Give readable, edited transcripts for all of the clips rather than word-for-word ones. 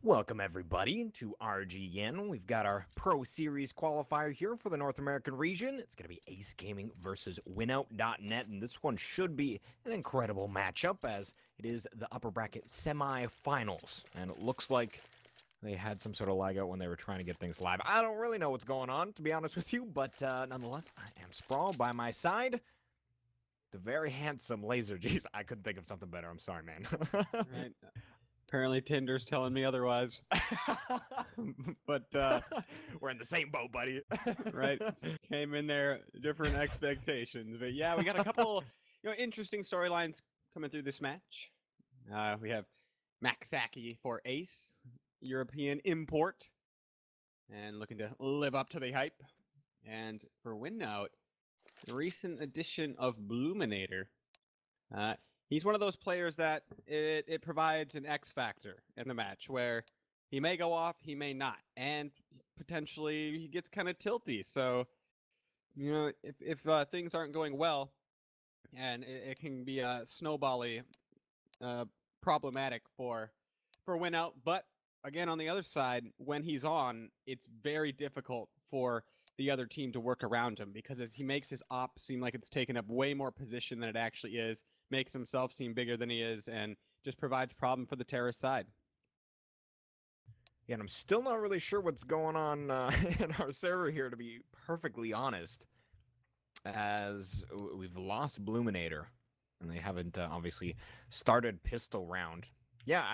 Welcome everybody to RGN. We've got our Pro Series qualifier here for the North American region. It's going to be Ace Gaming versus WinOut.net, and this one should be an incredible matchup as it is the upper bracket semi-finals. And it looks like they had some sort of lag out when they were trying to get things live. I don't really know what's going on, to be honest with you, but nonetheless, I am Sprawl by my side. The very handsome Laser. Jeez, I couldn't think of something better. I'm sorry, man. Right. Apparently Tinder's telling me otherwise. But we're in the same boat, buddy. right. Came in there, different expectations. But yeah, we got a couple interesting storylines coming through this match. We have Maxaki for Ace, European import, and looking to live up to the hype. And for WinOut, the recent addition of Bluminator. He's one of those players that it provides an X factor in the match where he may go off, he may not, and potentially he gets kind of tilty. So, if things aren't going well, and it can be snowbally problematic for WinOut. But again, on the other side, when he's on, it's very difficult for the other team to work around him because as he makes his op seem like it's taken up way more position than it actually is, makes himself seem bigger than he is, and just provides problem for the terrorist side. Yeah, and I'm still not really sure what's going on in our server here, to be perfectly honest, as we've lost Bluminator, and they haven't obviously started pistol round. Yeah,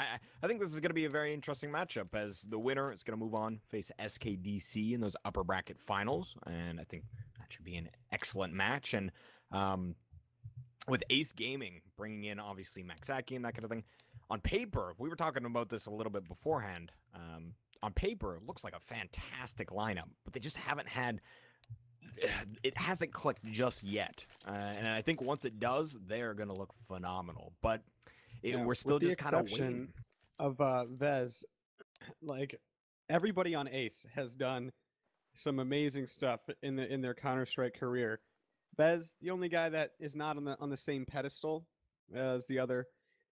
I think this is going to be a very interesting matchup, as the winner is going to move on, face SKDC in those upper bracket finals, and I think that should be an excellent match. And with Ace Gaming bringing in, obviously, Maxaki and that kind of thing, on paper, we were talking about this a little bit beforehand, on paper, it looks like a fantastic lineup, but they just haven't had, it hasn't clicked just yet, and I think once it does, they're going to look phenomenal, but we're still just kind of waiting. Of Vez, like everybody on Ace has done some amazing stuff in their Counter-Strike career. Vez, the only guy that is not on the same pedestal as the other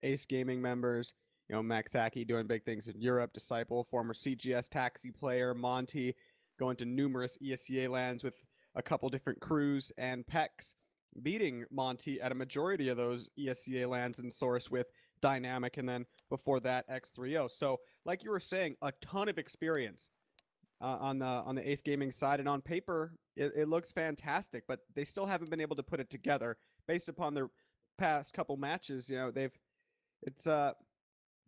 Ace Gaming members. Maxaki doing big things in Europe, Disciple, former CGS taxi player, Monty going to numerous ESCA lands with a couple different crews, and Pex beating Monty at a majority of those ESCA lands and Source with Dynamic, and then before that X3O. So, like you were saying, a ton of experience on the Ace Gaming side, and on paper, it looks fantastic. But they still haven't been able to put it together based upon their past couple matches. They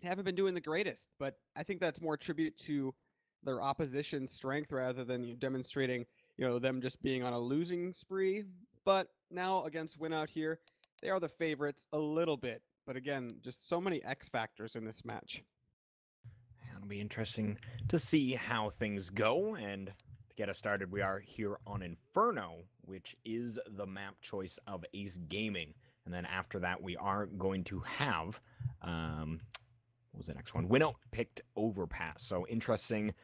haven't been doing the greatest. But I think that's more tribute to their opposition's strength rather than demonstrating them just being on a losing spree. But now against WinOut here, they are the favorites a little bit. But again, just so many X factors in this match. It'll be interesting to see how things go. And to get us started, we are here on Inferno, which is the map choice of Ace Gaming. And then after that, we are going to have, what was the next one? WinOut picked Overpass. So interesting.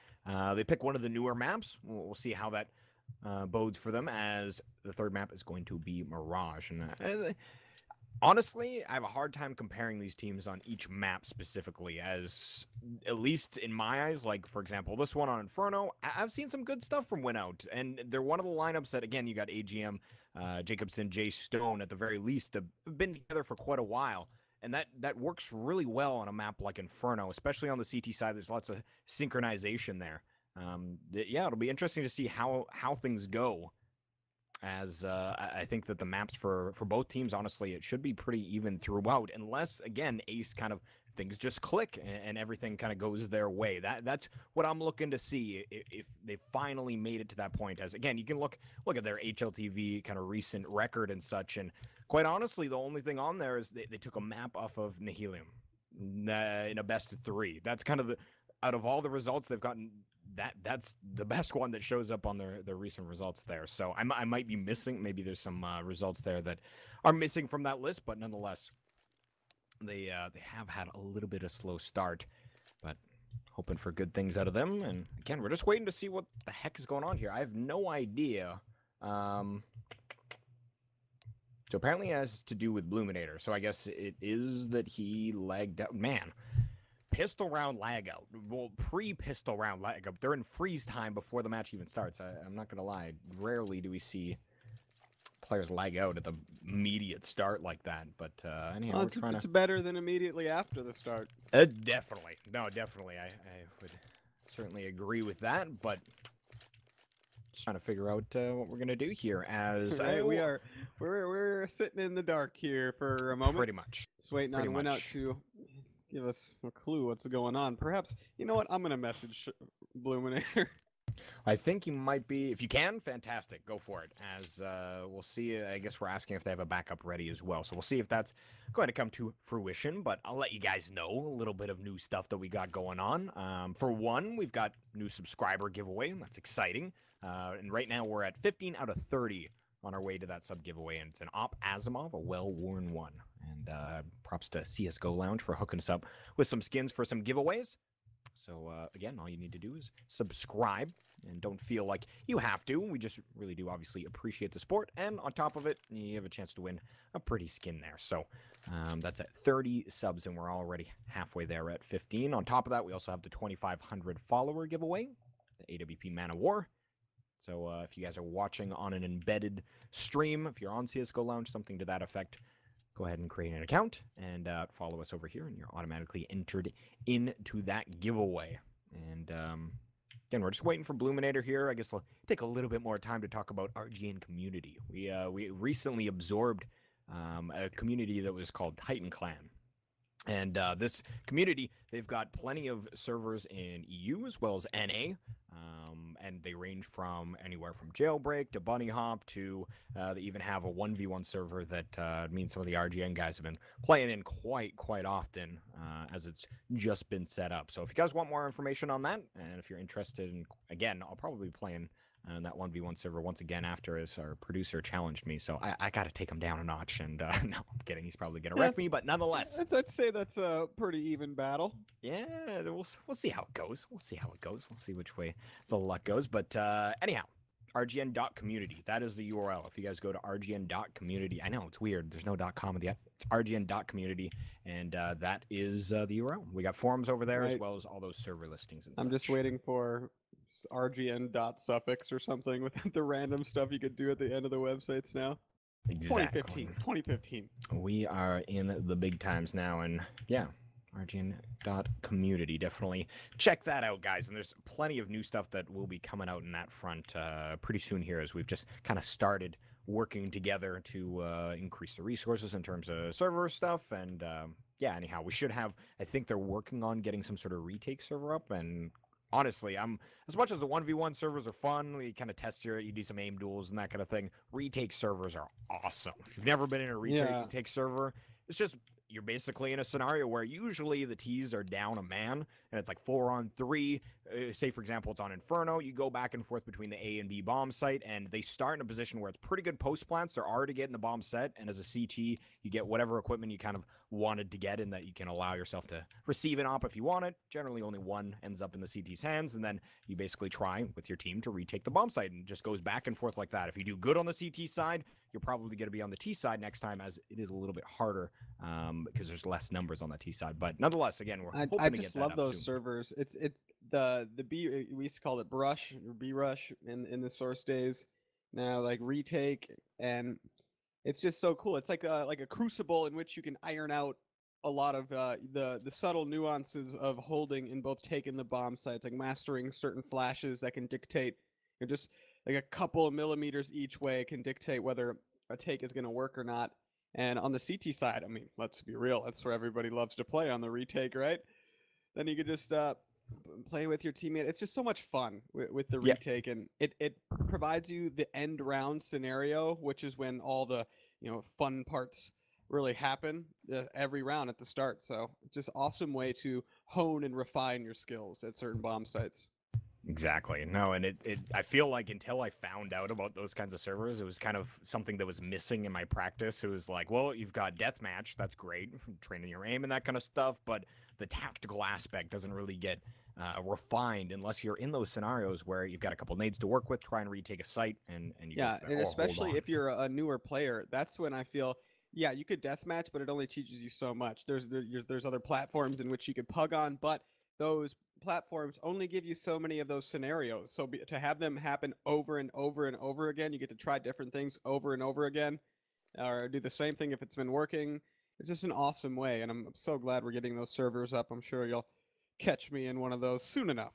They pick one of the newer maps. We'll see how that bodes for them, as the third map is going to be Mirage. And honestly, I have a hard time comparing these teams on each map specifically, as at least in my eyes, like for example, this one on Inferno, I've seen some good stuff from WinOut, and they're one of the lineups that, again, you got AGM, Jacobson, Jay Stone at the very least, have been together for quite a while. And that works really well on a map like Inferno, especially on the CT side. There's lots of synchronization there. Yeah, it'll be interesting to see how things go, as I think that the maps for both teams, honestly, it should be pretty even throughout, unless, again, Ace kind of things just click and everything kind of goes their way. That's what I'm looking to see, if they finally made it to that point. As, again, you can look at their HLTV kind of recent record and such, and quite honestly, the only thing on there is they took a map off of Nihilium in a best of 3. That's kind of out of all the results they've gotten, that's the best one that shows up on their recent results there. So I might be missing. Maybe there's some results there that are missing from that list, but nonetheless, they have had a little bit of slow start, but hoping for good things out of them. And again, we're just waiting to see what the heck is going on here. I have no idea. So apparently it has to do with Bluminator. So I guess it is that he lagged out. Man, pistol round lag out. Well, pre-pistol round lag out. They're in freeze time before the match even starts. I'm not gonna lie. Rarely do we see players lag out at the immediate start like that. But anyhow, Well, we're trying it's better than immediately after the start. definitely. No, definitely. I would certainly agree with that. But just trying to figure out what we're gonna do here. As Right, we're sitting in the dark here for a moment. pretty much. Just waiting on pretty WinOut much. to give us a clue what's going on. Perhaps, you know what? I'm gonna message Bluminator. I think you might be, if you can, fantastic. Go for it. As we'll see, I guess we're asking if they have a backup ready as well. So we'll see if that's going to come to fruition. But I'll let you guys know a little bit of new stuff that we got going on. For one, we've got new subscriber giveaway. And that's exciting. And right now we're at 15 out of 30 on our way to that sub giveaway. And it's an Op Asimov, a well-worn one. And props to CSGO Lounge for hooking us up with some skins for some giveaways. So, again, all you need to do is subscribe and don't feel like you have to. We just really do obviously appreciate the support. And on top of it, you have a chance to win a pretty skin there. So, that's at 30 subs, and we're already halfway there at 15. On top of that, we also have the 2,500 follower giveaway, the AWP Man of War. So, if you guys are watching on an embedded stream, if you're on CSGO Lounge, something to that effect, go ahead and create an account and follow us over here, and you're automatically entered into that giveaway. And again, we're just waiting for Bluminator here. I guess we'll take a little bit more time to talk about RGN community. We recently absorbed a community that was called Titan Clan. And this community, they've got plenty of servers in EU as well as NA. And they range from anywhere from Jailbreak to Bunny Hop to they even have a 1v1 server that means some of the RGN guys have been playing in quite often as it's just been set up. So if you guys want more information on that, and if you're interested in, again, I'll probably be playing that 1v1 server once again after as our producer challenged me. So I got to take him down a notch. And no, I'm kidding. He's probably going to wreck me, but nonetheless. I'd say that's a pretty even battle. Yeah, we'll see how it goes. We'll see how it goes. We'll see which way the luck goes. But anyhow, rgn.community. That is the URL. If you guys go to rgn.community, I know it's weird. There's no .com at the end. It's rgn.community, and that is the URL. We got forums over there as well as all those server listings and I'm just waiting for rgn.suffix or something with the random stuff you could do at the end of the websites now. Exactly. 2015. We are in the big times now, and yeah, rgn.community. Definitely check that out, guys. And there's plenty of new stuff that will be coming out in that front pretty soon here, as we've just kind of started working together to increase the resources in terms of server stuff. And yeah, anyhow, we should have, I think they're working on getting some sort of retake server up. And honestly, as much as the 1v1 servers are fun, you kind of test you do some aim duels and that kind of thing. Retake servers are awesome. If you've never been in a retake server, it's just, you're basically in a scenario where usually the T's are down a man, and it's like 4-on-3. Say, for example, it's on Inferno. You go back and forth between the A and B bomb site, and they start in a position where it's pretty good post plants. They're already getting the bomb set, and as a CT, you get whatever equipment you kind of wanted to get, and that you can allow yourself to receive an op if you want it. Generally, only one ends up in the CT's hands, and then you basically try with your team to retake the bomb site, and it just goes back and forth like that. If you do good on the CT side, you're probably going to be on the T side next time, as it is a little bit harder because there's less numbers on the T side. But nonetheless, again, we're hoping to get that up soon. I just love those servers. It's the B, we used to call it Brush or B Rush in the source days. Now like retake, and it's just so cool. It's like a crucible in which you can iron out a lot of the subtle nuances of holding in both take and the bomb sites, like mastering certain flashes that can dictate, just like a couple of millimeters each way can dictate whether a take is going to work or not. And on the CT side, I mean, let's be real, that's where everybody loves to play, on the retake, right? Then you could just play with your teammate. It's just so much fun with the retake, and it provides you the end round scenario, which is when all the fun parts really happen every round at the start. So just awesome way to hone and refine your skills at certain bomb sites. Exactly. No, and I feel like until I found out about those kinds of servers, it was kind of something that was missing in my practice. It was like, well, you've got deathmatch, that's great, training your aim and that kind of stuff, but the tactical aspect doesn't really get refined unless you're in those scenarios where you've got a couple nades to work with, try and retake a site, and you and especially if you're a newer player, that's when I feel yeah, you could deathmatch, but it only teaches you so much. There's other platforms in which you could pug on, but those platforms only give you so many of those scenarios. So to have them happen over and over and over again, you get to try different things over and over again, or do the same thing if it's been working. It's just an awesome way, and I'm so glad we're getting those servers up. I'm sure you'll catch me in one of those soon enough.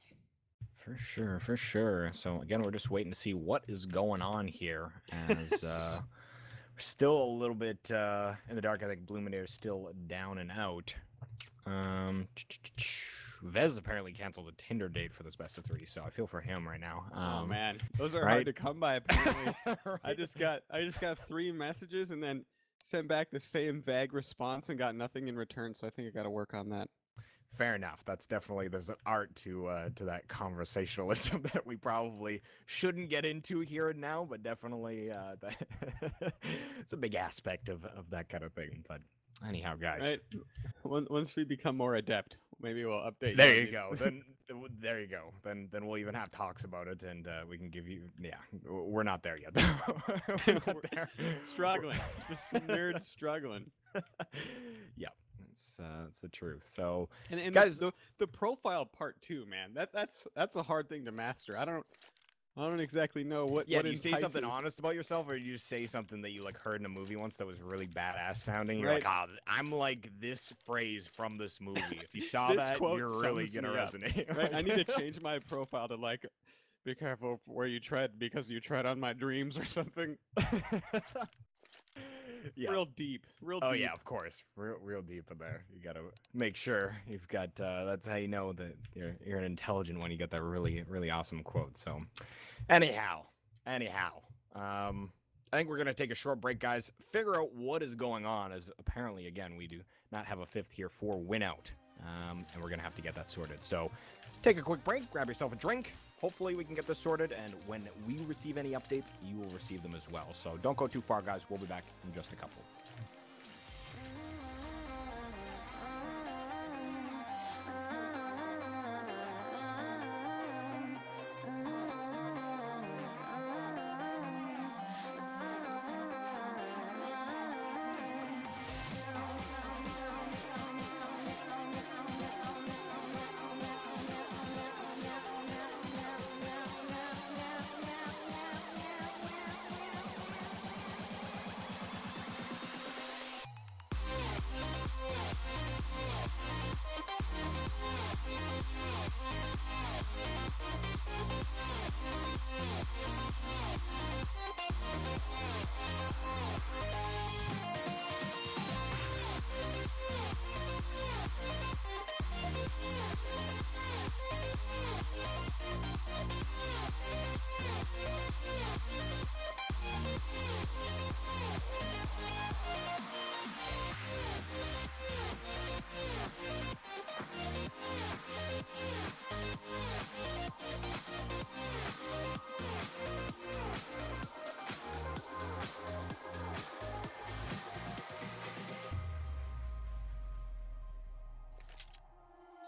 For sure, for sure. So again, we're just waiting to see what is going on here, as we're still a little bit in the dark. I think Bluminaire is still down and out. Vez apparently canceled a Tinder date for this best of 3, so I feel for him right now. Oh man, those are right? hard to come by. Apparently, Right. I just got 3 messages and then sent back the same vague response and got nothing in return. So I think I got to work on that. Fair enough. That's definitely, there's an art to that conversationalism that we probably shouldn't get into here and now, but definitely it's a big aspect of that kind of thing. But anyhow, guys, Right. Once we become more adept, maybe we'll update. there on you these. go. Then there you go. Then we'll even have talks about it, and we can give you. Yeah, we're not there yet. We're not there. Struggling, just some nerds struggling. Yeah. It's the truth. So, And guys, the profile part too, man. That's a hard thing to master. I don't exactly know what. yeah, what do you say something entices- honest about yourself, or do you say something that you like heard in a movie once that was really badass sounding? You're Right. like, ah, I'm like this phrase from this movie. If you saw This that, quote you're really sums gonna me up, resonate. Right. I need to change my profile to like, be careful where you tread because you tread on my dreams or something. Yeah. Real deep. Real Oh deep. yeah, of course, real deep in there. You gotta make sure you've got. That's how you know that you're an intelligent one. You got that really awesome quote. So, anyhow, I think we're gonna take a short break, guys. Figure out what is going on. As apparently, again, we do not have a 5th here for WinOut, and we're gonna have to get that sorted. So, take a quick break. Grab yourself a drink. Hopefully we can get this sorted, and when we receive any updates, you will receive them as well. So don't go too far, guys. We'll be back in just a couple.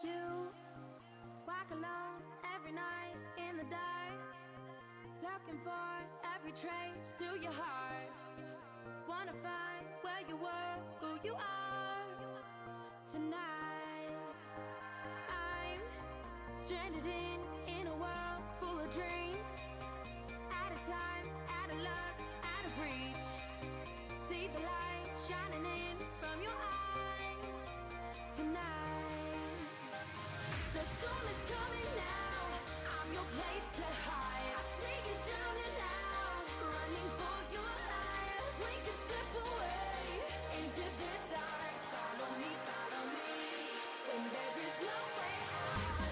You walk alone every night in the dark, looking for every trace to your heart. Wanna find where you were, who you are tonight. I'm stranded in a world full of dreams, out of time, out of luck, out of reach. See the light shining in from your eyes tonight. The storm is coming now, I'm your place to hide. I see you drowning out, running for your life. We can slip away into the dark. Follow me, when there is no way out.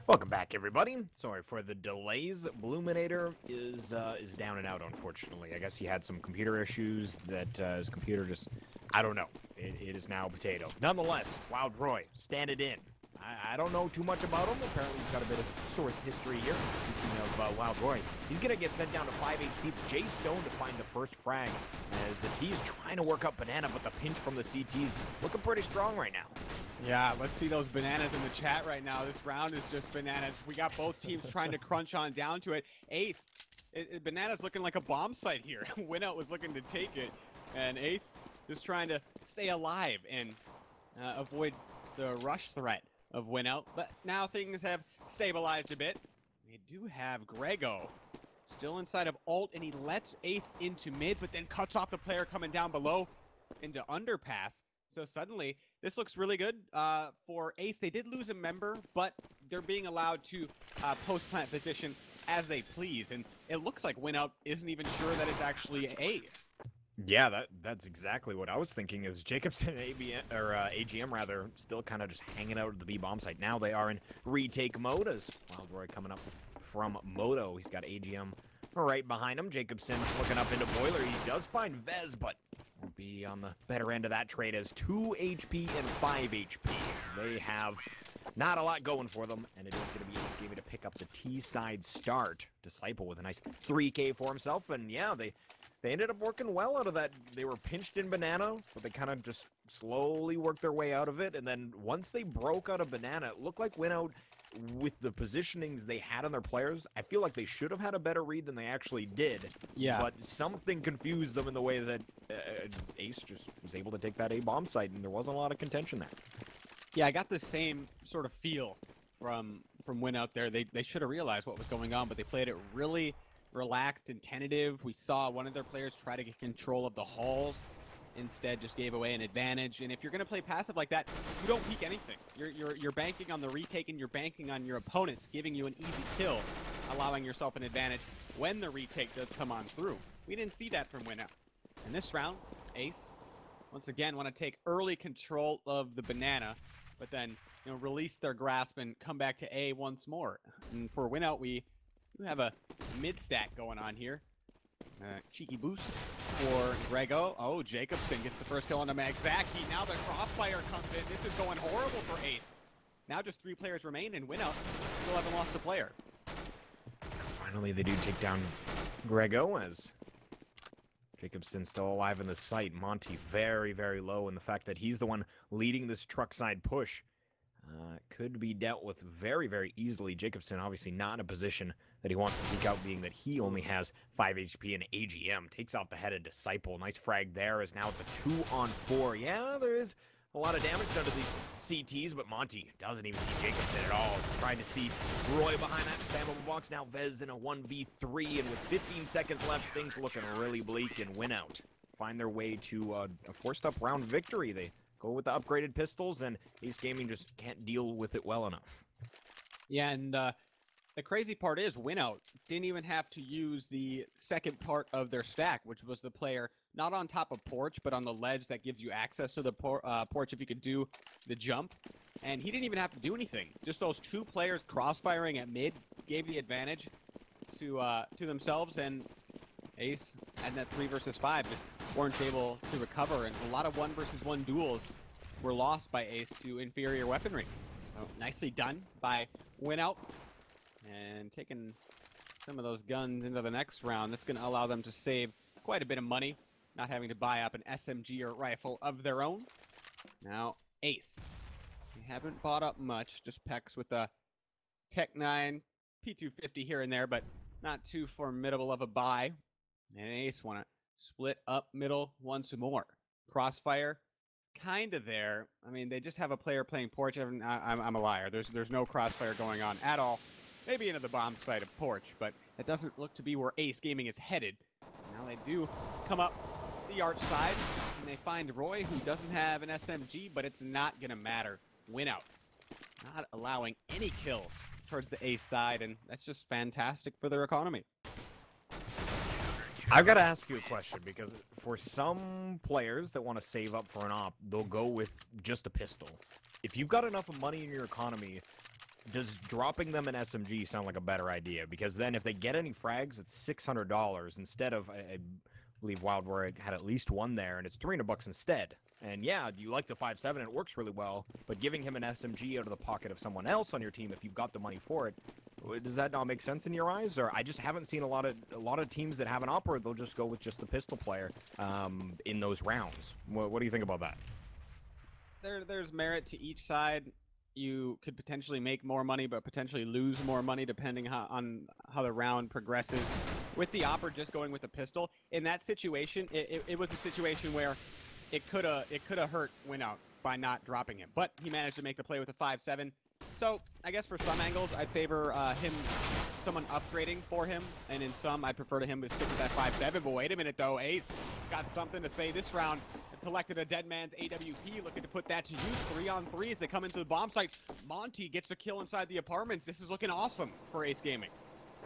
Welcome back, everybody. Sorry for the delays. Bluminator is down and out, unfortunately. I guess he had some computer issues that his computer just, I don't know. It is now potato. Nonetheless, Wild Roy, stand it in. I don't know too much about him. Apparently, he's got a bit of source history here. Speaking of Wild Roy, he's going to get sent down to 5 HP. It's Jay Stone to find the first frag as the T's trying to work up Banana, but the pinch from the CT's looking pretty strong right now. Yeah, let's see those bananas in the chat right now. This round is just bananas. We got both teams trying to crunch on down to it. Ace, Banana's looking like a bomb site here. WinOut was looking to take it, and Ace just trying to stay alive and avoid the rush threat of WinOut. But now things have stabilized a bit. We do have Grego still inside of ult, and he lets Ace into mid, but then cuts off the player coming down below into underpass. So suddenly, this looks really good for Ace. They did lose a member, but they're being allowed to post-plant position as they please. And it looks like WinOut isn't even sure that it's actually A. Yeah, that's exactly what I was thinking. Is Jacobson and AGM rather still kind of just hanging out at the B bomb site? Now they are in retake mode as Wild Roy coming up from Moto. He's got AGM right behind him. Jacobson looking up into Boiler. He does find Vez, but will be on the better end of that trade as 2 HP and 5 HP. They have not a lot going for them, and it is going to be Ace Gaming to pick up the T-side start. Disciple with a nice 3K for himself, and yeah, they ended up working well out of that. They were pinched in Banana, but they kind of just slowly worked their way out of it, and then once they broke out of Banana, it looked like WinOut, with the positionings they had on their players, I feel like they should have had a better read than they actually did. Yeah. But something confused them in the way that Ace just was able to take that A bomb site, and there wasn't a lot of contention there. Yeah, I got the same sort of feel from WinOut there. They should have realized what was going on, but they played it really relaxed and tentative. We saw one of their players try to get control of the halls. Instead, just gave away an advantage. And if you're going to play passive like that, you don't peek anything. You're banking on the retake, and you're banking on your opponents giving you an easy kill, allowing yourself an advantage when the retake does come on through. We didn't see that from WinOut. In this round, Ace, once again, want to take early control of the Banana, but then release their grasp and come back to A once more. And for WinOut, we do have a mid stack going on here. Cheeky boost for Grego. Oh, Jacobson gets the first kill on the Magzaki. Now the crossfire comes in. This is going horrible for Ace. Now just 3 players remain, and WinOut still haven't lost a player. Finally, they do take down Grego as Jacobson still alive in the site. Monty very, very low, and the fact that he's the one leading this truck side push could be dealt with very, very easily. Jacobson obviously not in a position that he wants to peek out, being that he only has 5 HP, and AGM takes out the head of Disciple. Nice frag there, as now it's a 2-on-4. Yeah, there is a lot of damage done to these CTs, but Monty doesn't even see Jacobson at all. Trying to see Roy behind that spammable box. Now Vez in a 1v3, and with 15 seconds left, things looking really bleak, and WinOut find their way to a forced-up round victory. They go with the upgraded pistols, and Ace Gaming just can't deal with it well enough. Yeah, and the crazy part is WinOut didn't even have to use the second part of their stack, which was the player not on top of porch, but on the ledge that gives you access to the porch if you could do the jump. And he didn't even have to do anything. Just those 2 players crossfiring at mid gave the advantage to themselves, and Ace and that 3 versus 5 just weren't able to recover, and a lot of 1 versus 1 duels were lost by Ace to inferior weaponry. So nicely done by WinOut, and taking some of those guns into the next round. That's going to allow them to save quite a bit of money, not having to buy up an SMG or rifle of their own. Now Ace, they haven't bought up much, just Pex with a Tech 9 P250 here and there, but not too formidable of a buy. And Ace want to split up middle once more. Crossfire, kind of there. I mean, they just have a player playing porch. I'm a liar. There's no crossfire going on at all. Maybe into the bomb side of porch, but it doesn't look to be where Ace Gaming is headed. Now they do come up the arch side, and they find Roy, who doesn't have an SMG, but it's not going to matter. WinOut not allowing any kills towards the Ace side, and that's just fantastic for their economy. I've got to ask you a question, because for some players that want to save up for an op, they'll go with just a pistol. If you've got enough money in your economy, does dropping them an SMG sound like a better idea? Because then if they get any frags, it's $600 instead of, I believe Wild Roy had at least one there, and it's $300 instead. And yeah, you like the 5.7, and it works really well, but giving him an SMG out of the pocket of someone else on your team, if you've got the money for it, does that not make sense in your eyes? Or I just haven't seen a lot of teams that have an opera, they'll just go with just the pistol player in those rounds. What do you think about that? There's merit to each side. You could potentially make more money, but potentially lose more money depending on how the round progresses. With the opera just going with the pistol, in that situation, it was a situation where it could have hurt WinOut by not dropping him, but he managed to make the play with a 5.7. So I guess for some angles, I'd favor someone upgrading for him, and in some, I'd prefer to him to stick with that 5.7. But wait a minute, though, Ace got something to say this round. Collected a dead man's AWP, looking to put that to use. 3-on-3 as they come into the bomb site. Monty gets a kill inside the apartments. This is looking awesome for Ace Gaming.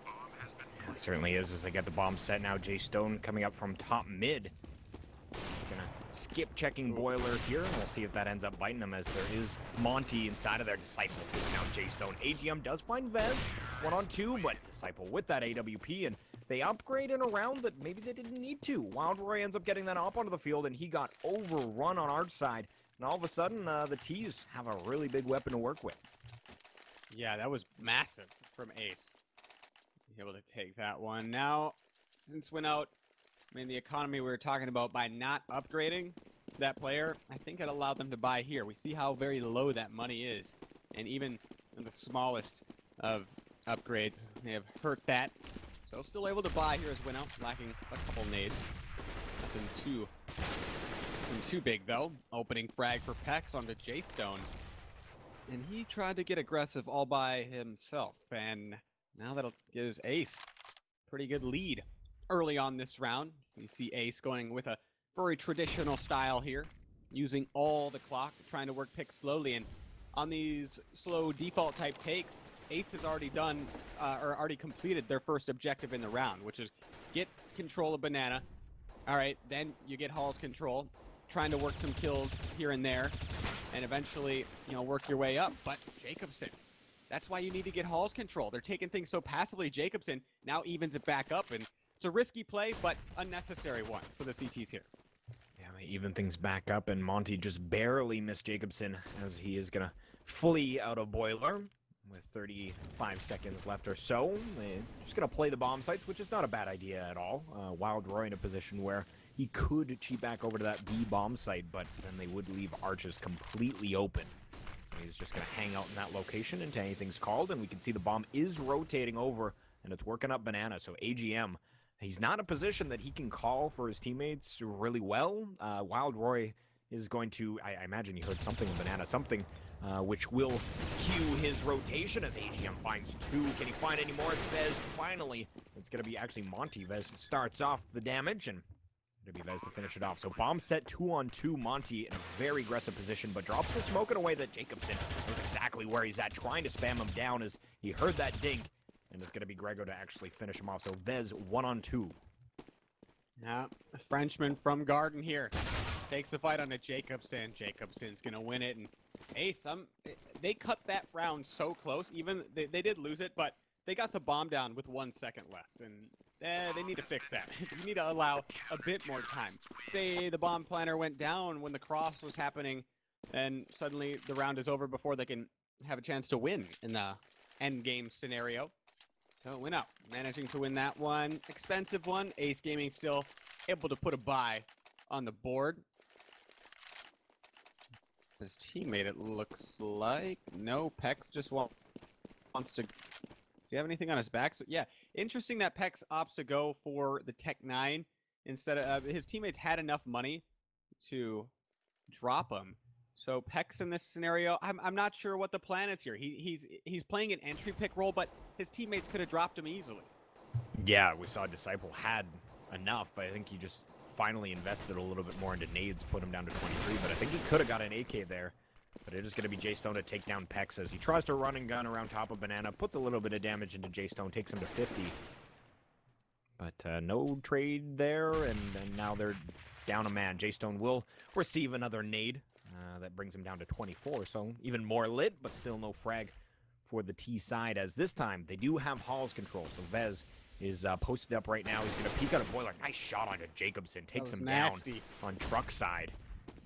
Yeah, it certainly is as they get the bomb set now. Jay Stone coming up from top mid. He's gonna skip checking Boiler here, and we'll see if that ends up biting him as there is Monty inside of their Disciple. Now Jay Stone. AGM does find Vez 1-on-2, but Disciple with that AWP, and they upgrade in a round that maybe they didn't need to. Wild Roy ends up getting that up onto the field, and he got overrun on our side. And all of a sudden, the T's have a really big weapon to work with. Yeah, that was massive from Ace. Able to take that one. Now, since WinOut, I mean, the economy we were talking about, by not upgrading that player, I think it allowed them to buy here. We see how very low that money is. And even in the smallest of upgrades may have hurt that. So still able to buy here as WinOut, lacking a couple nades. Nothing too big, though. Opening frag for Pex onto J-Stone. And he tried to get aggressive all by himself. And now that'll give Ace pretty good lead early on this round. You see Ace going with a very traditional style here, using all the clock, trying to work picks slowly. And on these slow default type takes, Ace has already done, or already completed their first objective in the round, which is get control of Banana. All right, then you get Hall's control, trying to work some kills here and there, and eventually, you know, work your way up. But Jacobson, that's why you need to get Hall's control. They're taking things so passively. Jacobson now evens it back up, and it's a risky play, but unnecessary one for the CTs here. Yeah, they even things back up, and Monty just barely missed Jacobson as he is going to flee out of Boiler. With 35 seconds left or so, they're just going to play the bomb sites, which is not a bad idea at all. Wild Roy in a position where he could cheat back over to that B bomb site, but then they would leave arches completely open. So he's just going to hang out in that location until anything's called, and we can see the bomb is rotating over, and it's working up Banana. So AGM, he's not in a position that he can call for his teammates really well. Wild Roy is going to, I imagine you heard something of Banana, something which will cue his rotation as AGM finds two. Can he find any more? Vez finally. It's going to be actually Monty. Vez starts off the damage, and it'll be Vez to finish it off. So bomb set 2-on-2. Monty in a very aggressive position, but drops the smoke in a way that Jacobson knows exactly where he's at, trying to spam him down as he heard that dink, and it's going to be Grego to actually finish him off. So Vez 1-on-2. Yeah, a Frenchman from Garden here. Takes the fight on to Jacobson. Jacobson's going to win it, and Ace, they cut that round so close. Even they did lose it, but they got the bomb down with 1 second left, and they need to fix that. You need to allow a bit more time. Say the bomb planner went down when the cross was happening, and suddenly the round is over before they can have a chance to win in the end game scenario. So WinOut managing to win that one. Expensive one. Ace Gaming still able to put a buy on the board. His teammate, it looks like. No, Pex just wants to... Does he have anything on his back? So, yeah, interesting that Pex opts to go for the Tech 9 instead of... his teammates had enough money to drop him. So Pex in this scenario, I'm not sure what the plan is here. He's playing an entry pick role, but his teammates could have dropped him easily. Yeah, we saw Disciple had enough. I think he just finally invested a little bit more into nades, put him down to 23, but I think he could have got an AK there. But it is going to be J-Stone to take down Pex as he tries to run and gun around top of Banana, puts a little bit of damage into J-Stone, takes him to 50. But no trade there, and now they're down a man. J-Stone will receive another nade. That brings him down to 24, so even more lit, but still no frag for the T side, as this time they do have Hall's control. So Vez is posted up right now. He's going to peek out a boiler. Nice shot onto Jacobson. Takes him nasty down on truck side.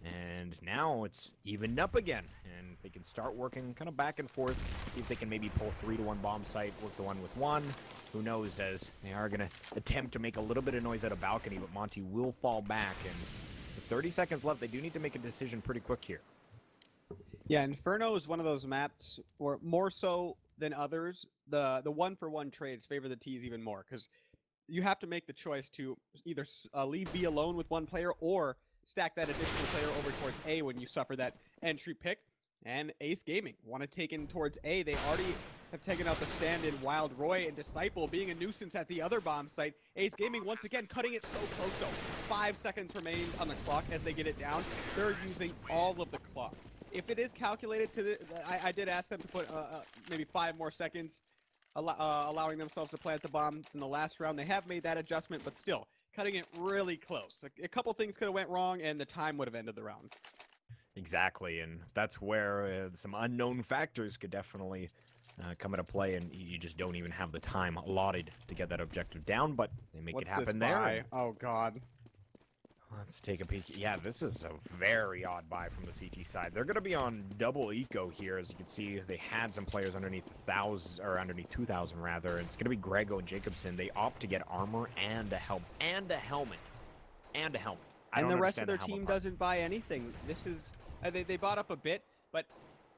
And now it's evened up again. And they can start working kind of back and forth. See if they can maybe pull 3 to 1 bomb site, work the 1 with 1. Who knows, as they are going to attempt to make a little bit of noise at a balcony, but Monty will fall back. And with 30 seconds left, they do need to make a decision pretty quick here. Yeah, Inferno is one of those maps where more so than others, the 1-for-1 trades favor the T's even more, because you have to make the choice to either leave B alone with 1 player or stack that additional player over towards A when you suffer that entry pick. And Ace Gaming want to take in towards A. They already have taken out the stand-in Wild Roy and Disciple being a nuisance at the other bomb site. Ace Gaming once again cutting it so close though. 5 seconds remains on the clock as they get it down. They're using all of the clock. If it is calculated to the, I did ask them to put maybe 5 more seconds, allowing themselves to plant the bomb in the last round. They have made that adjustment, but still cutting it really close. A couple things could have went wrong, and the time would have ended the round. Exactly, and that's where some unknown factors could definitely come into play, and you just don't even have the time allotted to get that objective down, but they make it happen there. Oh, God. Let's take a peek. Yeah, this is a very odd buy from the CT side. They're going to be on double eco here. As you can see, they had some players underneath 1,000, or underneath 2,000 rather. It's going to be Grego and Jacobson. They opt to get armor and a helmet. And a helmet. And the rest of their team doesn't buy anything. This is... They bought up a bit, but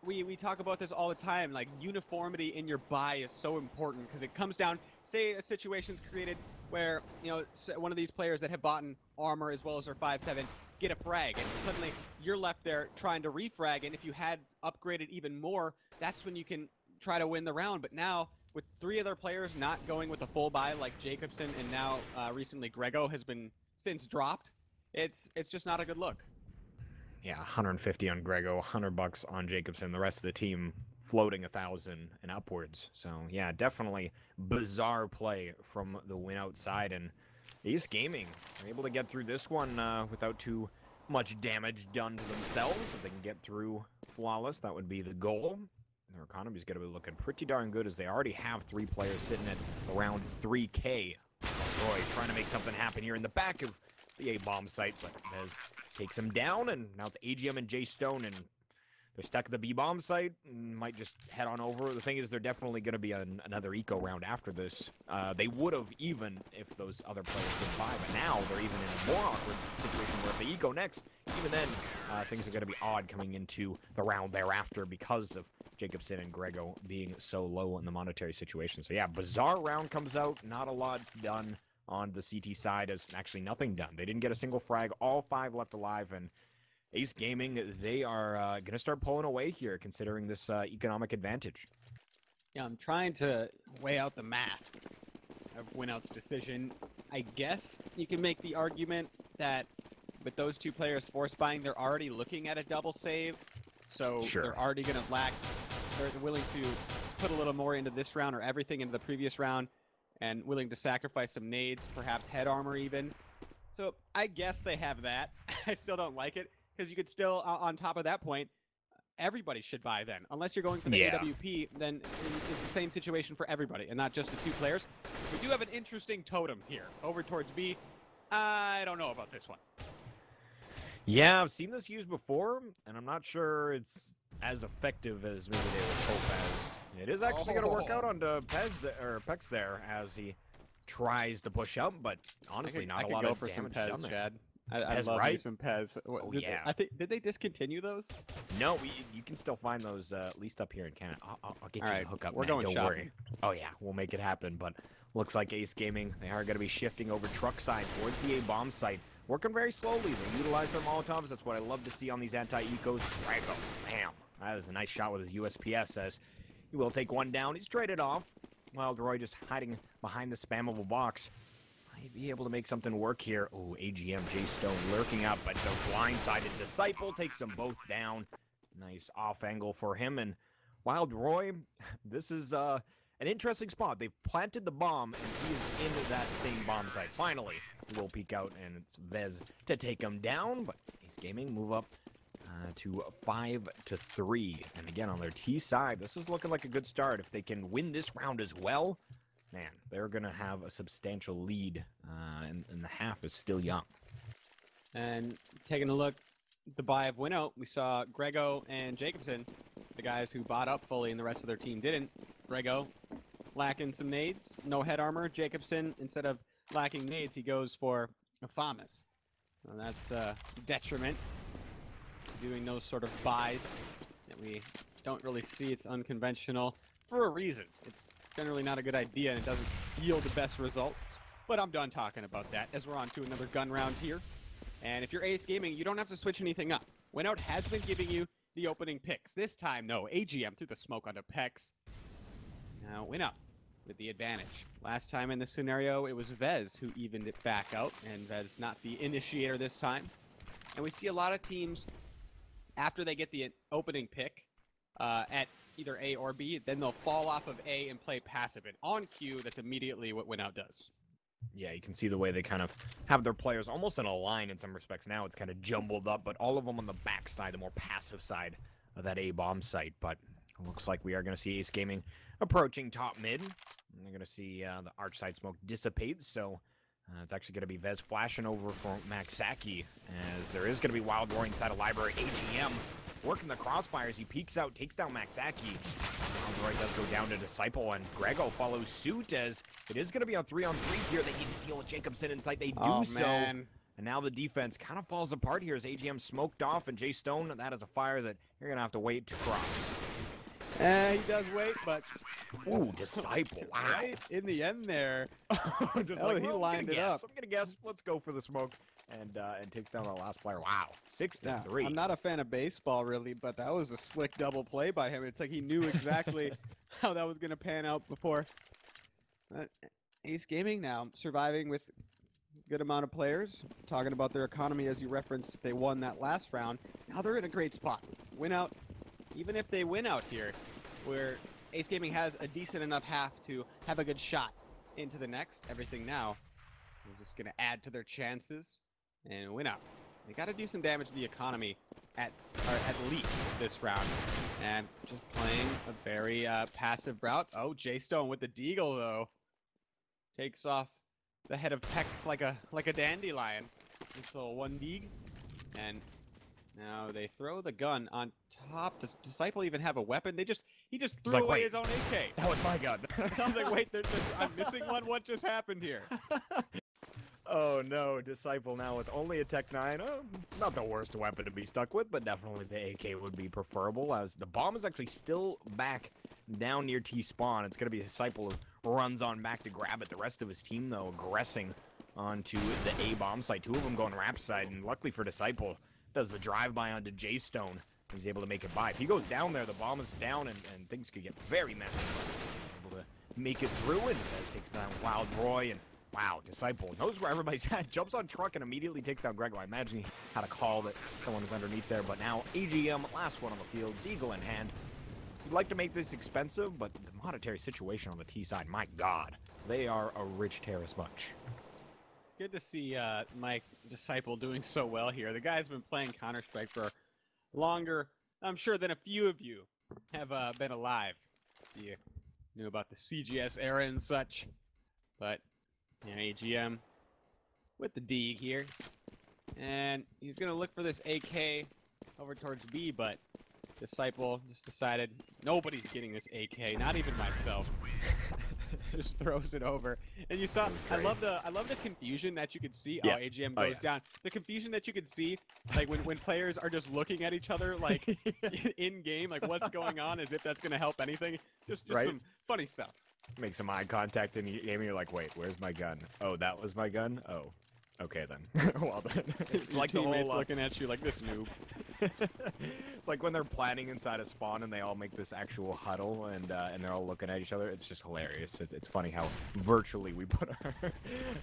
we talk about this all the time. Like, uniformity in your buy is so important, because it comes down... Say a situation's created where, you know, one of these players that have bought armor as well as their 5-7 get a frag, and suddenly you're left there trying to refrag, and if you had upgraded even more, that's when you can try to win the round. But now, with 3 other players not going with a full buy like Jacobson, and now recently Grego has been since dropped, it's just not a good look. Yeah, 150 on Grego, $100 on Jacobson. The rest of the team floating 1,000 and upwards. So yeah, definitely bizarre play from the WinOut side, and Ace Gaming are able to get through this one without too much damage done to themselves. If they can get through flawless, that would be the goal. Their economy's going to be looking pretty darn good, as they already have 3 players sitting at around 3K. Roy trying to make something happen here in the back of the A-bomb site, but Mez takes him down, and now it's AGM and J Stone, and they're stuck at the B-bomb site, might just head on over. The thing is, they're definitely going to be another eco round after this. They would have even if those other players didn't buy, but now they're even in a more awkward situation where if they eco next, even then, things are going to be odd coming into the round thereafter because of Jacobson and Grego being so low in the monetary situation. So yeah, bizarre round comes out, not a lot done on the CT side, as actually nothing done. They didn't get a single frag, all 5 left alive, and Ace Gaming, they are going to start pulling away here, considering this economic advantage. Yeah, I'm trying to weigh out the math of WinOut's decision. I guess you can make the argument that with those 2 players force buying, they're already looking at a double save, so sure, they're already going to lack. They're willing to put a little more into this round, or everything into the previous round, and willing to sacrifice some nades, perhaps head armor even. So I guess they have that. I still don't like it, because you could still, on top of that point, everybody should buy then. Unless you're going for the AWP, then it's the same situation for everybody, and not just the 2 players. We do have an interesting totem here, over towards B. I don't know about this one. Yeah, I've seen this used before, and I'm not sure it's as effective as maybe they would hope as. It is actually going to work out on Pex there, as he tries to push up, but honestly, not a lot of damage done there. Chad. I love me some Pez. Oh, yeah. Did they discontinue those? No, you can still find those, at least up here in Canada. I'll get you a hookup, we're going don't shopping. worry. Oh, yeah, we'll make it happen, but looks like Ace Gaming, they are going to be shifting over truck side towards the A-bomb site. Working very slowly. They utilize their Molotovs. That's what I love to see on these anti-ecos. Grego, bam. That is a nice shot with his USPS, as he will take one down. He's traded off. Wild Roy just hiding behind the spammable box. Might be able to make something work here. Oh, AGM, J Stone lurking up, but the blindsided Disciple takes them both down. Nice off angle for him. And Wild Roy, this is an interesting spot. They've planted the bomb, and he is in that same bomb site. Finally, he will peek out, and it's Vez to take him down. But Ace Gaming move up to 5-3. And again, on their T side, this is looking like a good start. If they can win this round as well, man, they're going to have a substantial lead, and the half is still young. And taking a look at the buy of WinOut, we saw Grego and Jacobson, the guys who bought up fully and the rest of their team didn't. Grego lacking some nades, no head armor. Jacobson, instead of lacking nades, he goes for a FAMAS. And that's the detriment to doing those sort of buys that we don't really see. It's unconventional for a reason. It's generally not a good idea and it doesn't yield the best results. But I'm done talking about that as we're on to another gun round here. And if you're Ace Gaming, you don't have to switch anything up. WinOut has been giving you the opening picks. This time, no, AGM threw the smoke onto Pex. Now, WinOut with the advantage. Last time in this scenario, it was Vez who evened it back out, and Vez not the initiator this time. And we see a lot of teams, after they get the opening pick at either A or B, then they'll fall off of A and play passive. And on cue, that's immediately what WinOut does. Yeah, you can see the way they kind of have their players almost in a line in some respects. Now it's kind of jumbled up, but all of them on the back side, the more passive side of that A bomb site. But it looks like we are going to see Ace Gaming approaching top mid. And they're going to see the arch side smoke dissipate. So it's actually going to be Vez flashing over for Maxaki, as there is going to be Wild Roar inside a library. AGM working the crossfires. He peeks out, takes down Maxaki. Wild Roar does go down to Disciple, and Grego follows suit, as it is going to be on 3-on-3 here. They need to deal with Jacobson inside. They do so. Man. And now the defense kind of falls apart here as AGM smoked off, and Jay Stone, that is a fire that you're going to have to wait to cross. He does wait, but... Ooh, Disciple, wow. Right in the end there. Just like, he lined it up. I'm going to guess. Let's go for the smoke. And takes down the last player. Wow, 6-3. I'm not a fan of baseball, really, but that was a slick double play by him. It's like he knew exactly how that was going to pan out before. Ace Gaming now surviving with a good amount of players. Talking about their economy, as you referenced, if they won that last round. Now they're in a great spot. WinOut, even if they win out here, where Ace Gaming has a decent enough half to have a good shot into the next, everything now is just going to add to their chances and win out. They got to do some damage to the economy at least this round. And just playing a very passive route. Oh, Jay Stone with the deagle, though. Takes off the head of Pex like a dandelion. It's a 1 deag. And now they throw the gun on top. Does Disciple even have a weapon? He just threw away his own AK. That was my gun. I was like, wait, I'm missing one. What just happened here? Oh no, Disciple now with only a Tech 9. It's not the worst weapon to be stuck with, but definitely the AK would be preferable, as the bomb is actually still back down near T-spawn. It's going to be Disciple who runs on back to grab it. The rest of his team, though, aggressing onto the A bomb site. 2 of them going ramp side, and luckily for Disciple, does the drive-by onto Jay Stone. He's able to make it by. If he goes down there, the bomb is down, and things could get very messy. Able to make it through, and Vez takes down Wild Roy, and wow, Disciple knows where everybody's at, jumps on truck and immediately takes down Grego. I imagine he had a call that someone was underneath there, but now AGM, last one on the field, deagle in hand. You'd like to make this expensive, but the monetary situation on the T side, my God, they are a rich terrace bunch. It's good to see Mike Disciple doing so well here. The guy's been playing Counter-Strike for longer, I'm sure, than a few of you have been alive. You knew about the CGS era and such, but yeah, AGM with the D here. And he's going to look for this AK over towards B, but Disciple just decided nobody's getting this AK, not even myself. Just throws it over. And you saw, I love the confusion that you could see. Yeah. Oh, AGM goes down. The confusion that you could see, like when players are just looking at each other, like in game, like what's going on, as if that's going to help anything. Just some funny stuff. Make some eye contact and you're like, wait, where's my gun? Oh, that was my gun? Oh, okay then. Well then. It's like the teammates looking at you like this noob. It's like when they're planning inside a spawn and they all make this actual huddle and they're all looking at each other. It's just hilarious. It's funny how virtually we put our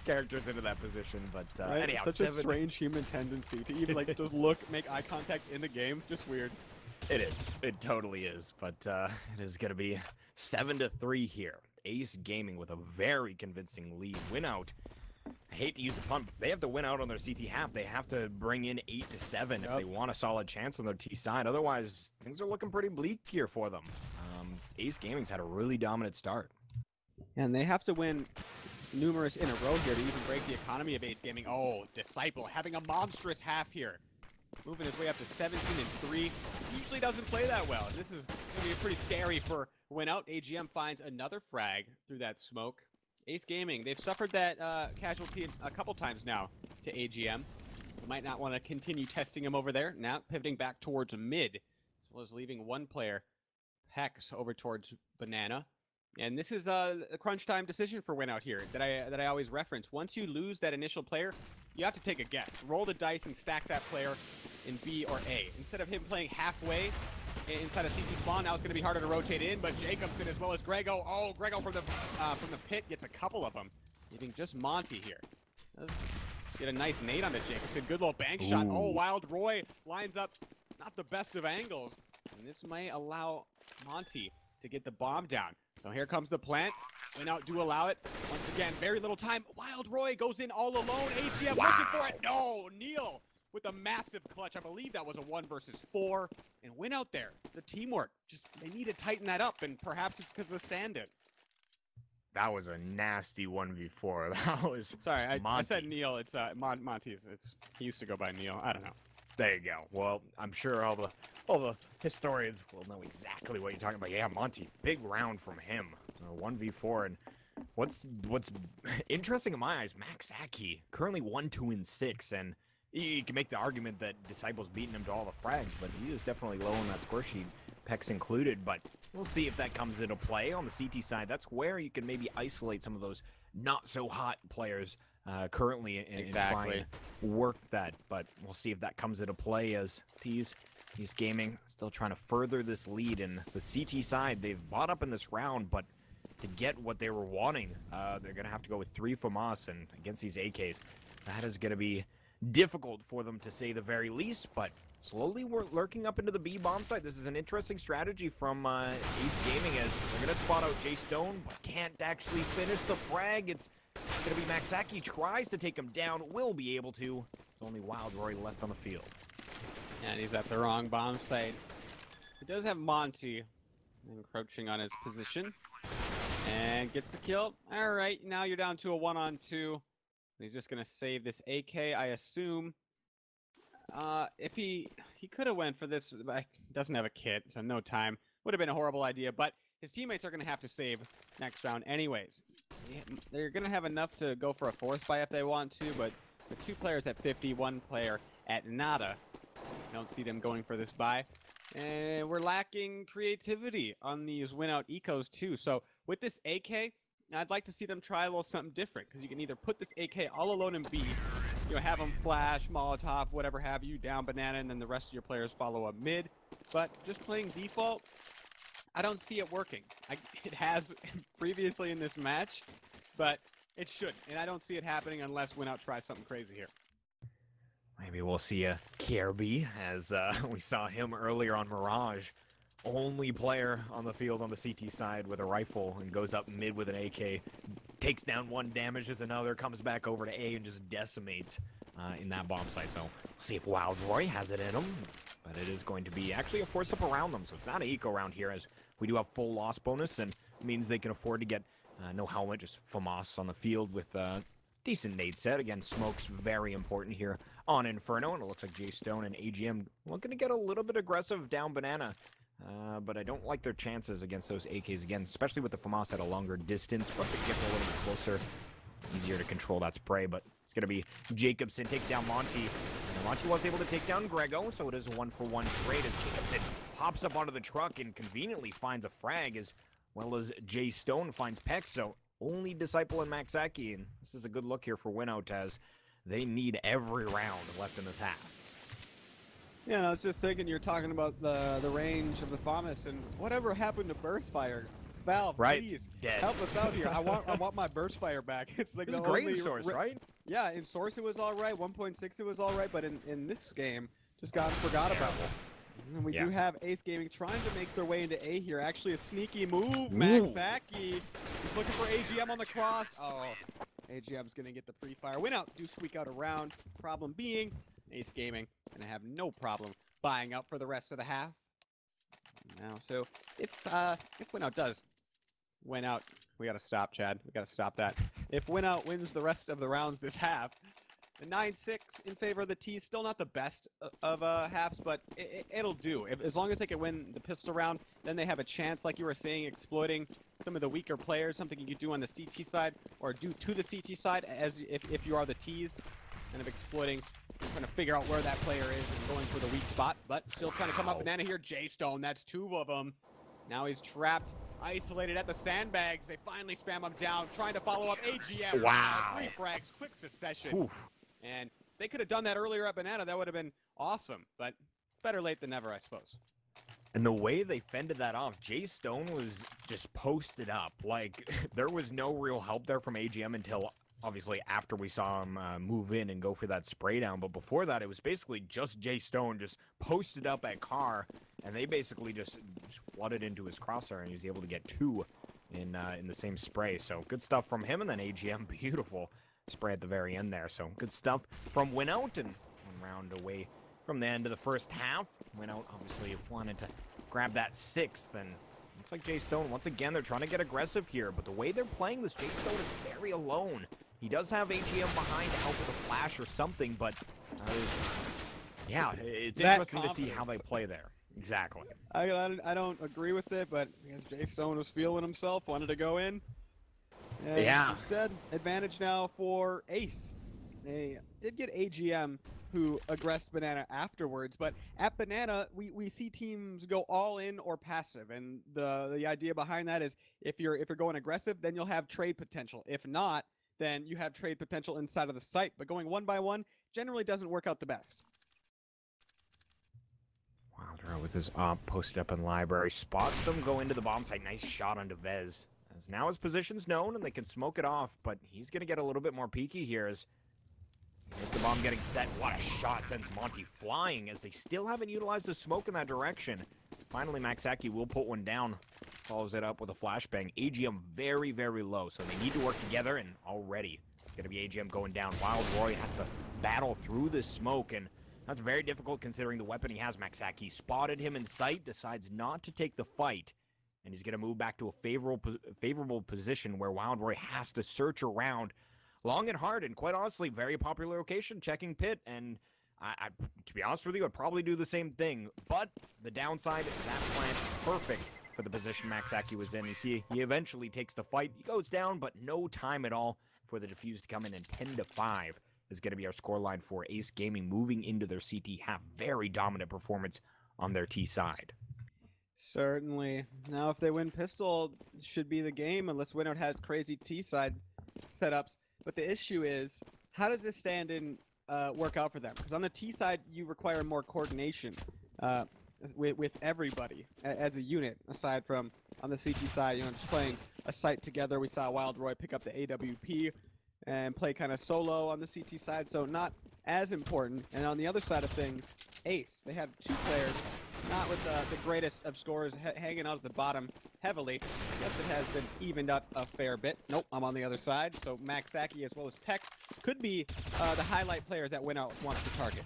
characters into that position. But anyhow, it's such a strange human tendency to even like just look, make eye contact in the game. Just weird. It is. It totally is. But it is going to be 7-3 here. Ace Gaming with a very convincing lead. WinOut I hate to use the pun, but they have to win out on their CT half. They have to bring in 8 to 7 if they want a solid chance on their T side. Otherwise, things are looking pretty bleak here for them. Ace Gaming's had a really dominant start. And they have to win numerous in a row here to even break the economy of Ace Gaming. Oh, Disciple having a monstrous half here. Moving his way up to 17-3. Usually doesn't play that well. This is going to be pretty scary for WinOut. AGM finds another frag through that smoke. Ace Gaming, they've suffered that casualty a couple times now to AGM. We might not want to continue testing him over there. Now pivoting back towards mid, as well as leaving one player, Hex, over towards Banana. And this is a crunch time decision for WinOut here that I always reference. Once you lose that initial player, you have to take a guess. Roll the dice and stack that player in B or A. Instead of him playing halfway inside a CT spawn, now it's going to be harder to rotate in, but Jacobson as well as Grego. Oh, Grego from the pit gets a couple of them. Leaving just Monty here. Get a nice nade on the Jacobson. Good little bank shot. Oh, Wild Roy lines up not the best of angles. And this may allow Monty to get the bomb down. So here comes the plant. WinOut do allow it. Once again, very little time. Wild Roy goes in all alone. AGM looking for it. No, Neil with a massive clutch. I believe that was a 1 versus 4. And WinOut there. The teamwork. Just, they need to tighten that up, and perhaps it's because of the stand-in. That was a nasty 1v4. That was Sorry, I said Monty. Neil. It's Monty. He used to go by Neil. I don't know. There you go. Well, I'm sure all the historians will know exactly what you're talking about. Yeah, Monty, big round from him. 1v4, and what's interesting in my eyes, Max Aki, currently 1-2-6, and you can make the argument that Disciple's beating him to all the frags, but he is definitely low on that score sheet, Pex included. But we'll see if that comes into play on the CT side. That's where you can maybe isolate some of those not so hot players currently and try and work that. But we'll see if that comes into play as Ace Gaming still trying to further this lead. And the CT side, they've bought up in this round, but to get what they were wanting, they're going to have to go with 3 FAMAS, and against these AKs, that is going to be difficult for them to say the very least. But slowly we're lurking up into the B bomb site. This is an interesting strategy from Ace Gaming, as they're going to spot out Jay Stone, but can't actually finish the frag. It's going to be Maxaki, tries to take him down, will be able to. There's only Wild Roy left on the field. And he's at the wrong bomb site. He does have Monty encroaching on his position. And gets the kill. All right, now you're down to a 1-on-2. He's just going to save this AK, I assume. If he could have went for this, but he doesn't have a kit, so no time. Would have been a horrible idea, but his teammates are going to have to save next round anyways. They're going to have enough to go for a force buy if they want to, but with 2 players at 50, 1 player at nada, I don't see them going for this buy. And we're lacking creativity on these WinOut ecos too. So with this AK, I'd like to see them try a little something different, because you can either put this AK all alone in B, have them flash, Molotov, whatever have you, down Banana, and then the rest of your players follow up mid. But just playing default, I don't see it working. It has previously in this match, but it shouldn't. And I don't see it happening unless WinOut tries something crazy here. Maybe we'll see a Kirby, as we saw him earlier on Mirage. Only player on the field on the CT side with a rifle, and goes up mid with an AK. Takes down 1, damages another, comes back over to A and just decimates in that bomb site. So we'll see if Wild Roy has it in him. But it is going to be actually a force up around them. So it's not an eco round here, as we do have full loss bonus, and means they can afford to get no helmet, just FAMAS on the field with decent nade set. Again, smoke's very important here on Inferno, and it looks like Jay Stone and AGM looking to get a little bit aggressive down Banana. But I don't like their chances against those AKs again, especially with the FAMAS at a longer distance. Once it gets a little bit closer, easier to control that spray. But it's going to be Jacobson take down Monty. And Monty was able to take down Grego, so it is a 1-for-1 trade as Jacobson pops up onto the truck and conveniently finds a frag, as well as Jay Stone finds Pex. So only Disciple and Maxaki, and this is a good look here for WinOut, as they need every round left in this half. Yeah, and I was just thinking, you're talking about the range of the FAMAS, and whatever happened to burst fire? Valve, please Dead. help us out here. I want my burst fire back. It's like This is the great only in Source, right? Yeah, in Source it was all right. 1.6 it was all right, but in this game, just forgot about it. And we do have Ace Gaming trying to make their way into A here. Actually, a sneaky move. Maxaki. He's looking for AGM on the cross. Oh, AGM's going to get the pre-fire. WinOut do squeak out a round. Problem being, Ace Gaming going to have no problem buying out for the rest of the half. Now, so if WinOut does win out, we got to stop, Chad. We got to stop that. If WinOut wins the rest of the rounds this half, the 9-6 in favor of the T, still not the best of halves, but it'll do. As long as they can win the pistol round, then they have a chance, like you were saying, exploiting some of the weaker players, something you could do on the CT side, or do to the CT side, as if you are the Ts, kind of exploiting, trying to figure out where that player is and going for the weak spot, but still trying to come up banana here. J-Stone, that's 2 of them. Now he's trapped, isolated at the sandbags. They finally spam him down, trying to follow up AGM. Wow. 3 frags, quick succession. Oof. And they could have done that earlier at Banana. That would have been awesome. But better late than never, I suppose. And the way they fended that off, J-Stone was just posted up. Like, there was no real help there from AGM until, obviously, after we saw him move in and go for that spray down. But before that, it was basically just J-Stone just posted up at Car. And they basically just flooded into his crosshair, and he was able to get 2 in the same spray. So good stuff from him, and then AGM, beautiful spray at the very end there. So good stuff from WinOut, and 1 round away from the end of the first half. WinOut obviously wanted to grab that 6th, and looks like J-Stone, once again, they're trying to get aggressive here, but the way they're playing this, J-Stone is very alone. He does have AGM behind to help with a flash or something, but yeah, it's interesting to see how they play there. Exactly. I don't agree with it, but I guess J-Stone was feeling himself, wanted to go in. And yeah. Instead, advantage now for Ace. They did get AGM, who aggressed Banana afterwards, but at Banana, we see teams go all in or passive, and the idea behind that is if you're going aggressive, then you'll have trade potential. If not, then you have trade potential inside of the site, but going 1 by 1 generally doesn't work out the best. Wilder with his op posted up in library, spots them, go into the bomb site. Nice shot onto Vez. As now his position's known and they can smoke it off, but he's going to get a little bit more peaky here as there's the bomb getting set. What a shot, sends Monty flying as they still haven't utilized the smoke in that direction. Finally, Maxaki will put one down, follows it up with a flashbang. AGM very, very low, so they need to work together, and already it's going to be AGM going down. Wild Roy has to battle through the smoke, and that's very difficult considering the weapon he has. Maxaki spotted him in sight, decides not to take the fight, and he's going to move back to a favorable position where Wild Roy has to search around long and hard, and quite honestly, very popular location, checking pit, and I to be honest with you, I'd probably do the same thing, but the downside, that plant, perfect for the position Maxaki was in. You see, he eventually takes the fight, he goes down, but no time at all for the defuse to come in, and 10-5 is going to be our scoreline for Ace Gaming moving into their CT half. Very dominant performance on their T side. Certainly. Now, if they win pistol, it should be the game, unless WinOut has crazy T side setups. But the issue is, how does this stand-in work out for them? Because on the T side, you require more coordination with everybody as a unit, aside from on the CT side, just playing a site together. We saw Wild Roy pick up the AWP and play kind of solo on the CT side, so not as important. And on the other side of things, Ace, they have 2 players, not with the greatest of scores, hanging out at the bottom heavily. Yes, it has been evened up a fair bit. Nope, I'm on the other side. So Maxaki as well as Pex could be the highlight players that WinOut wants to target.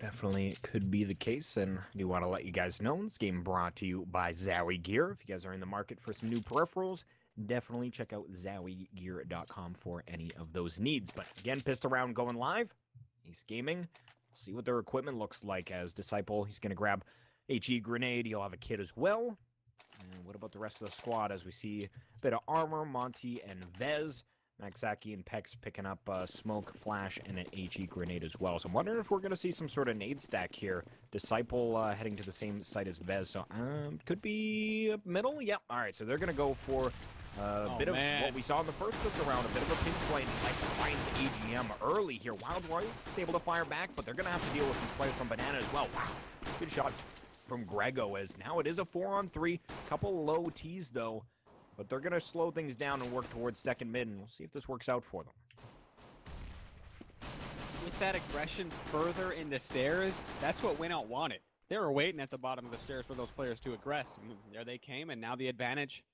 Definitely could be the case, and I do want to let you guys know this game brought to you by Zowie Gear. If you guys are in the market for some new peripherals, definitely check out ZowieGear.com for any of those needs. But again, pistol round going live. Ace Gaming. We'll see what their equipment looks like as Disciple. He's going to grab HE grenade. He'll have a kit as well. And what about the rest of the squad as we see a bit of armor, Monty and Vez. Maxaki and Pex picking up smoke, flash, and an HE grenade as well. So I'm wondering if we're going to see some sort of nade stack here. Disciple heading to the same site as Vez. So could be middle? Yep. All right, so they're going to go for a bit of what we saw in the first pistol round, a bit of a pinch play. Disciple finds AGM early here. Wild Roy is able to fire back, but they're going to have to deal with this play from Banana as well. Wow, good shot from Grego as now it is a 4-on-3. Couple low T's, though. But they're going to slow things down and work towards second mid, and we'll see if this works out for them. With that aggression further in the stairs, that's what WinOut wanted. They were waiting at the bottom of the stairs for those players to aggress. And there they came, and now the advantage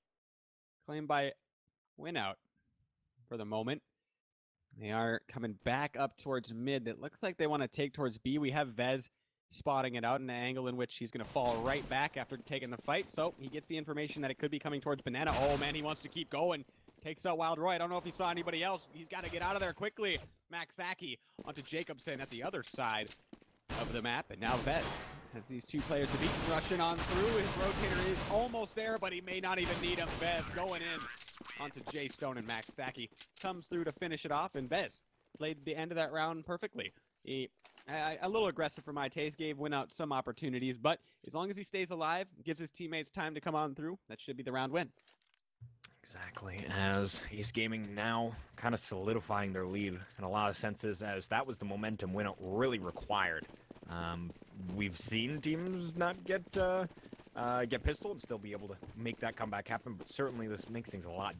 claimed by WinOut for the moment. They are coming back up towards mid. It looks like they want to take towards B. We have Vez spotting it out in an angle in which he's going to fall right back after taking the fight. So he gets the information that it could be coming towards Banana. Oh, man, he wants to keep going. Takes out Wild Roy. I don't know if he saw anybody else. He's got to get out of there quickly. Maxaki onto Jacobson at the other side of the map. And now Vez has these two players to beat. Rushing on through. His rotator is almost there, but he may not even need him. Vez going in onto Jay Stone, and Maxaki comes through to finish it off. And Vez played the end of that round perfectly. A little aggressive for my taste, gave WinOut some opportunities, but as long as he stays alive, gives his teammates time to come on through, that should be the round win. Exactly, as Ace Gaming now kind of solidifying their lead in a lot of senses, as that was the momentum WinOut really required. We've seen teams not get pistol and still be able to make that comeback happen, but certainly this makes things a lot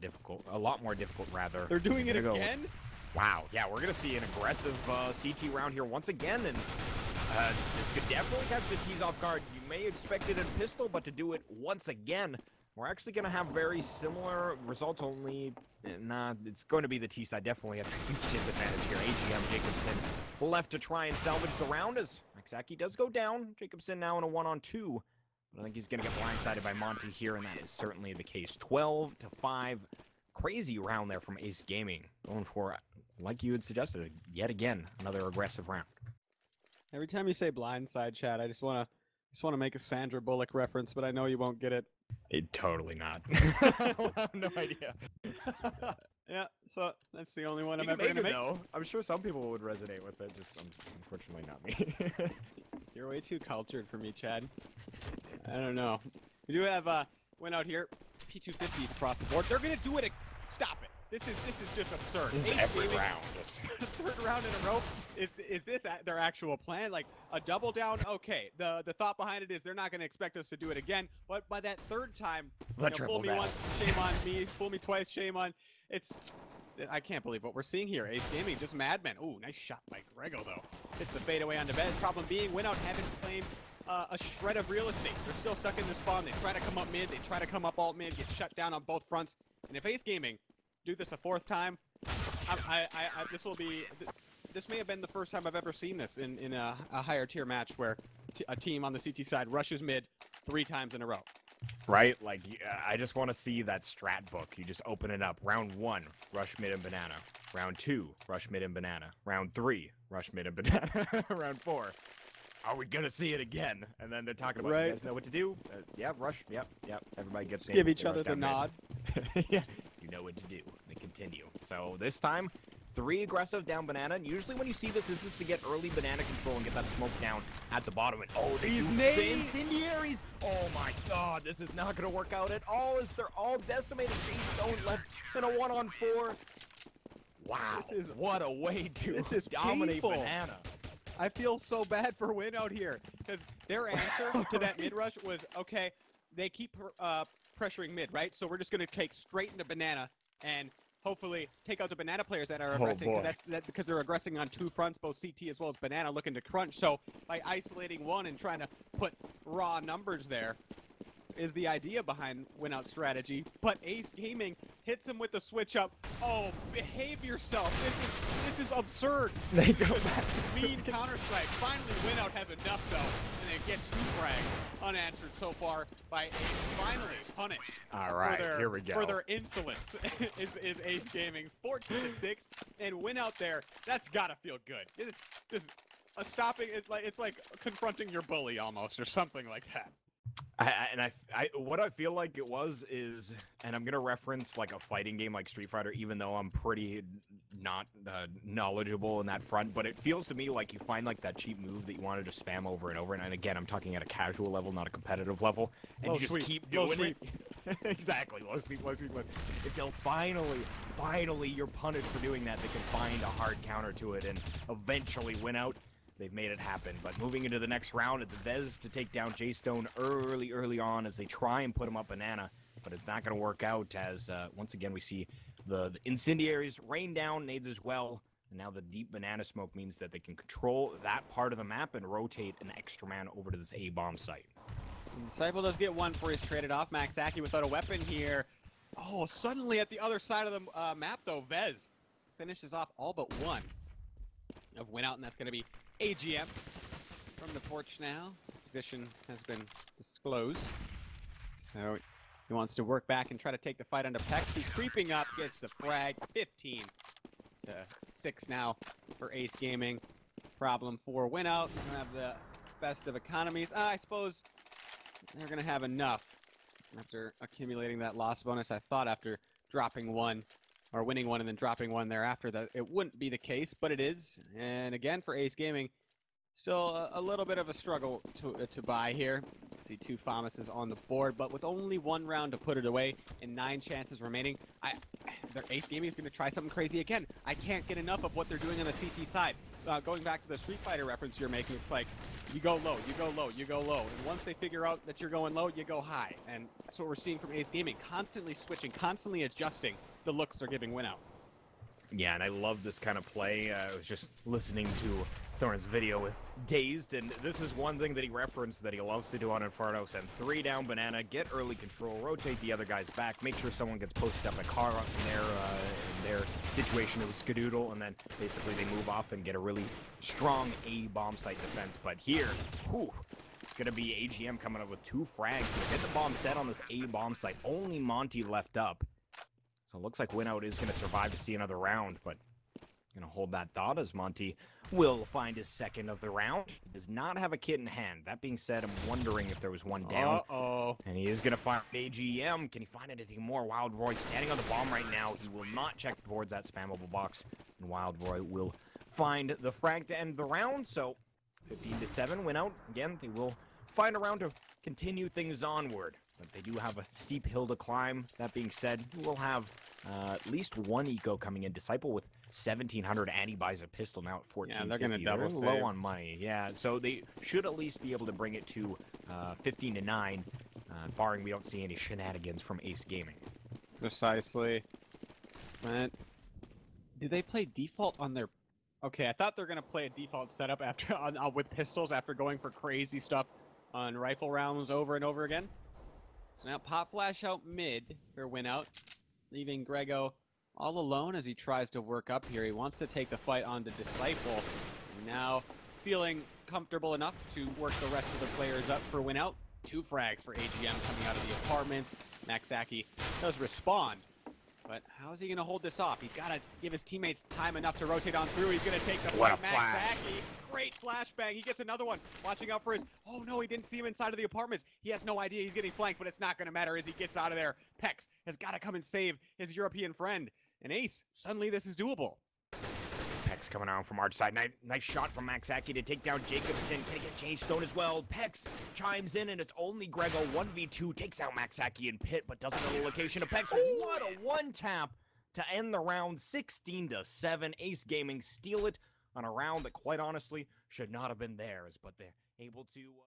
more difficult rather. They're doing it again? Wow, yeah, we're going to see an aggressive CT round here once again, and this could definitely catch the T's off guard. You may expect it in pistol, but to do it once again, we're actually going to have very similar results, only, it's going to be the T side definitely at a huge disadvantage here. AGM Jacobson left to try and salvage the round as Maxaki does go down. Jacobson now in a 1-on-2, but I think he's going to get blindsided by Monty here, and that is certainly the case. 12-5. Crazy round there from Ace Gaming, going for, like you had suggested, yet again another aggressive round. Every time you say blindside, Chad, I just want to make a Sandra Bullock reference, but I know you won't get it. Totally not. No idea. Yeah, so that's the only one I'm ever gonna make. Though. I'm sure some people would resonate with it, just unfortunately not me. You're way too cultured for me, Chad. I don't know. We do have WinOut here. P250s across the board. They're gonna do it. Stop it. This is just absurd. This is every round. Third round in a row. Is this their actual plan? Like a double down? Okay. The thought behind it is they're not gonna expect us to do it again. But by that third time, fool me once, shame on me. Fool me twice, shame on. I can't believe what we're seeing here. Ace Gaming, just madmen. Ooh, nice shot by Grego though. Hits the fadeaway onto Vez. Problem being, WinOut haven't claimed a shred of real estate. They're still stuck in the spawn. They try to come up mid. They try to come up alt mid. Get shut down on both fronts. And if Ace Gaming do this a fourth time, this may have been the first time I've ever seen this in a higher tier match where a team on the CT side rushes mid 3 times in a row. Right? Like, I just want to see that strat book. You just open it up. Round 1, rush mid and banana. Round 2, rush mid and banana. Round 3, rush mid and banana. Round 4, are we going to see it again? And then they're talking about, you guys know what to do? Yeah, rush. Yep. Everybody gets in. Give each other the nod. Yeah, you know what to do. They continue. So this time, 3 aggressive down banana. And usually when you see this is to get early banana control and get that smoke down at the bottom. And oh, these incendiaries! Oh my god, this is not going to work out at all as they're all decimated. Jay Stone left in a 1-on-4. Wow, what a way to dominate painful. banana. I feel so bad for WinOut here because their answer to that mid rush was, okay, they keep pressuring mid, right? So we're just going to take straight into banana and hopefully take out the banana players that are aggressing, because they're aggressing on 2 fronts, both CT as well as banana, looking to crunch. So by isolating one and trying to put raw numbers there is the idea behind WinOut strategy. But Ace Gaming hits him with the switch up. Oh, behave yourself. This is absurd. They go back. Mean counter-strike. Finally, WinOut has enough, though. And they get 2 frags unanswered so far by Ace. Finally punished. All right, here we go. For their insolence is Ace Gaming. 14-6. And WinOut there, that's got to feel good. It's just stopping. It's like confronting your bully almost or something like that. What I feel like it was is, and I'm gonna reference like a fighting game like Street Fighter, even though I'm pretty not knowledgeable in that front, but it feels to me like you find like that cheap move that you wanted to spam over and over, and again, I'm talking at a casual level, not a competitive level, and you just keep doing it. Exactly, low sweep, until finally you're punished for doing that. They can find a hard counter to it and eventually win out. They've made it happen, but moving into the next round, it's Vez to take down Jay Stone early on as they try and put him up banana, but it's not going to work out as, once again, we see the incendiaries rain down, nades as well, and now the deep banana smoke means that they can control that part of the map and rotate an extra man over to this A-bomb site. Disciple does get 1 before he's traded off. Maxaki without a weapon here. Oh, suddenly at the other side of the map, though, Vez finishes off all but one of WinOut, and that's going to be AGM from the porch now. Position has been disclosed. So he wants to work back and try to take the fight onto Pex. He's creeping up, gets the frag. 15 to 6 now for Ace Gaming. Problem for WinOut. They don't have the best of economies. I suppose they're going to have enough after accumulating that loss bonus. I thought after dropping one, or winning one and then dropping one thereafter, that it wouldn't be the case, but it is. And again, for Ace Gaming, still a little bit of a struggle to buy here. See 2 Famuses on the board, but with only 1 round to put it away and 9 chances remaining, their Ace Gaming is going to try something crazy again. I can't get enough of what they're doing on the CT side. Going back to the Street Fighter reference you're making, it's like you go low, you go low, you go low. And once they figure out that you're going low, you go high. And that's what we're seeing from Ace Gaming, constantly switching, constantly adjusting the looks they're giving WinOut. Yeah, and I love this kind of play. I was just listening to Thorne's video with Dazed, and this is one thing that he referenced that he loves to do on Inferno. Send 3 down banana, get early control, rotate the other guys back, make sure someone gets posted up in a car in their situation. It was Skadoodle, and then basically they move off and get a really strong A bomb site defense. But here, whew, it's going to be AGM coming up with 2 frags. They hit the bomb set on this A bomb site. Only Monty left up. So it looks like WinOut is going to survive to see another round, but going to hold that thought as Monty will find his second of the round. He does not have a kit in hand. That being said, I'm wondering if there was one down. Uh-oh. And he is going to find AGM. Can he find anything more? Wild Roy standing on the bomb right now. He will not check towards that spammable box. And Wild Roy will find the frag to end the round. So 15 to 7 WinOut. Again, they will find a round to continue things onward. But they do have a steep hill to climb. That being said, we'll have at least 1 eco coming in. Disciple with 1,700, and he buys a pistol now at 14. Yeah, they're going to double save. Low on money. Yeah, so they should at least be able to bring it to 15 to 9, barring we don't see any shenanigans from Ace Gaming. Precisely. But do they play default on their... Okay, I thought they were going to play a default setup after with pistols after going for crazy stuff on rifle rounds over and over again. So now pop flash out mid for WinOut, leaving Grego all alone as he tries to work up here. He wants to take the fight on to Disciple. Now feeling comfortable enough to work the rest of the players up for WinOut. 2 frags for AGM coming out of the apartments. Maxaki does respond, but how is he going to hold this off? He's got to give his teammates time enough to rotate on through. He's going to take the What fight. a flash. Maxaki, great flashbang. He gets another one. Watching out for his... Oh no, he didn't see him inside of the apartments. He has no idea he's getting flanked, but it's not going to matter as he gets out of there. Pex has got to come and save his European friend. And Ace, suddenly this is doable. Pex coming out from our side. Nice shot from Maxaki to take down Jacobson. Can he get Jay Stone as well? Pex chimes in, and it's only Grego 1v2. Takes out Maxaki and Pit, but doesn't know the location of Pex. What a one-tap to end the round. 16 to 7. Ace Gaming steal it on a round that, quite honestly, should not have been theirs, but they're able to...